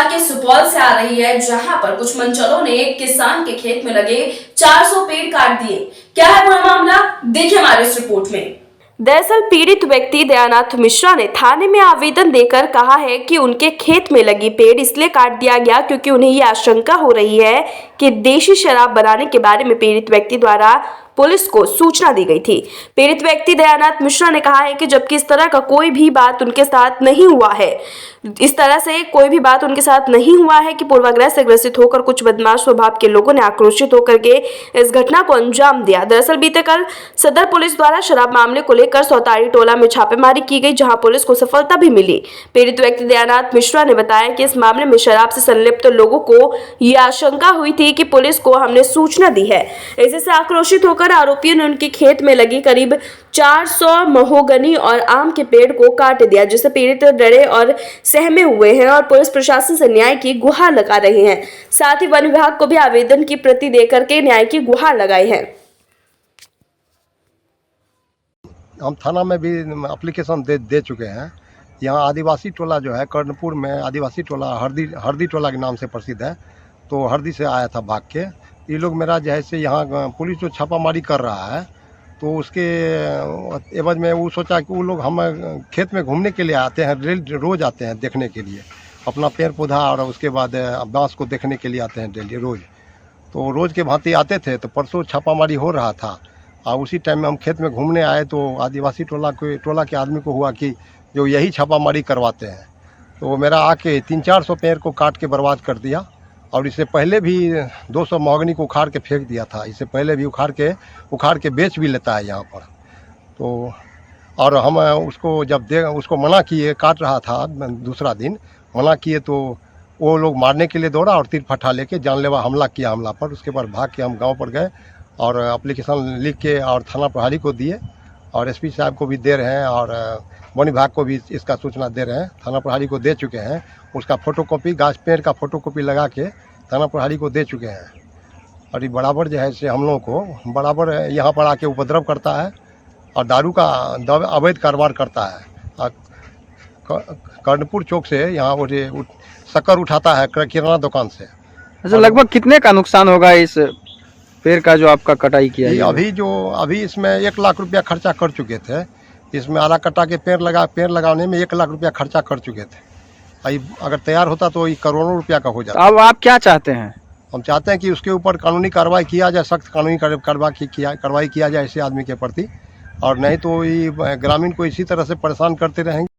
बिहार के सुपौल से आ रही है, जहां पर कुछ मंचलों ने एक किसान के खेत में लगे 400 पेड़ काट दिए। क्या है पूरा मामला, देखिए हमारे इस रिपोर्ट में। दरअसल पीड़ित व्यक्ति दयानाथ मिश्रा ने थाने में आवेदन देकर कहा है कि उनके खेत में लगी पेड़ इसलिए काट दिया गया क्योंकि उन्हें ये आशंका हो रही है कि देशी शराब बनाने के बारे में पीड़ित व्यक्ति द्वारा पुलिस को सूचना दी गई थी। पीड़ित व्यक्ति दयानाथ मिश्रा ने कहा है कि जबकि इस तरह का कोई भी बात उनके साथ नहीं हुआ है, इस तरह से कोई भी बात उनके साथ नहीं हुआ है कि पूर्वाग्रह से ग्रसित होकर कुछ बदमाश स्वभाव के लोगों ने आक्रोशित होकर के इस घटना को अंजाम दिया। दरअसल बीते कल सदर पुलिस द्वारा शराब मामले को लेकर सौतारी टोला में छापेमारी की गई, जहां पुलिस को सफलता भी मिली। पीड़ित व्यक्ति दयानाथ मिश्रा ने बताया कि इस मामले में शराब से संलिप्त लोगों को यह आशंका हुई थी कि पुलिस को हमने सूचना दी है। इसी से आक्रोशित होकर आरोपियों ने उनके खेत में लगी करीब 400 महोगनी और आम के पेड़ को काट दिया, जिससे पीड़ित डरे और सहमे हुए हैं और पुलिस प्रशासन से न्याय की गुहार लगा रहे हैं। साथ ही वन विभाग को भी आवेदन की प्रति देकर के न्याय की गुहार लगाई है। हम थाना में भी एप्लीकेशन दे चुके हैं। यहाँ आदिवासी टोला जो है कर्णपुर में, आदिवासी टोला हरदी टोला के नाम से प्रसिद्ध है, तो हरदी से आया था भाग के। ये लोग मेरा जैसे यहाँ पुलिस जो छापामारी कर रहा है, तो उसके एवज में वो सोचा कि वो लोग हम खेत में घूमने के लिए आते हैं, रोज़ आते हैं देखने के लिए, अपना पेड़ पौधा और उसके बाद बांस को देखने के लिए आते हैं डेली रोज़। तो रोज़ के भांति आते थे, तो परसों छापामारी हो रहा था और उसी टाइम में हम खेत में घूमने आए, तो आदिवासी टोला के आदमी को हुआ कि जो यही छापामारी करवाते हैं, तो मेरा आके 300-400 पेड़ को काट के बर्बाद कर दिया। और इससे पहले भी 200 महोगनी को उखाड़ के फेंक दिया था। इससे पहले भी उखाड़ के बेच भी लेता है यहाँ पर। तो और हम उसको जब उसको मना किए, काट रहा था दूसरा दिन मना किए, तो वो लोग मारने के लिए दौड़ा और तीर फट्टा लेके जानलेवा हमला किया हमला पर। उसके बाद भाग के हम गांव पर गए और एप्लीकेशन लिख के और थाना प्रभारी को दिए और एसपी साहब को भी दे रहे हैं और वन विभाग को भी इसका सूचना दे रहे हैं। थाना प्रभारी को दे चुके हैं, उसका फोटोकॉपी, गाछ पेड़ का फोटोकॉपी लगा के थाना प्रभारी को दे चुके हैं। और ये बराबर जो है से हम लोगों को बराबर यहाँ पर आके उपद्रव करता है और दारू का अवैध कारोबार करता है। कर्णपुर चौक से यहाँ वो शक्कर उठाता है किराना दुकान से। अच्छा, लगभग कितने का नुकसान होगा इस पेड़ का जो आपका कटाई किया है? अभी इसमें 1 लाख रुपया खर्चा कर चुके थे। इसमें आरा कटा के पेड़ लगाने में 1 लाख रुपया खर्चा कर चुके थे। अगर तैयार होता तो ये करोड़ों रुपया का हो जाता। अब आप क्या चाहते हैं? हम चाहते हैं कि उसके ऊपर कानूनी कार्रवाई किया जाए, सख्त कानूनी कार्रवाई किया जाए ऐसे आदमी के प्रति, और नहीं तो ये ग्रामीण को इसी तरह से परेशान करते रहेंगे।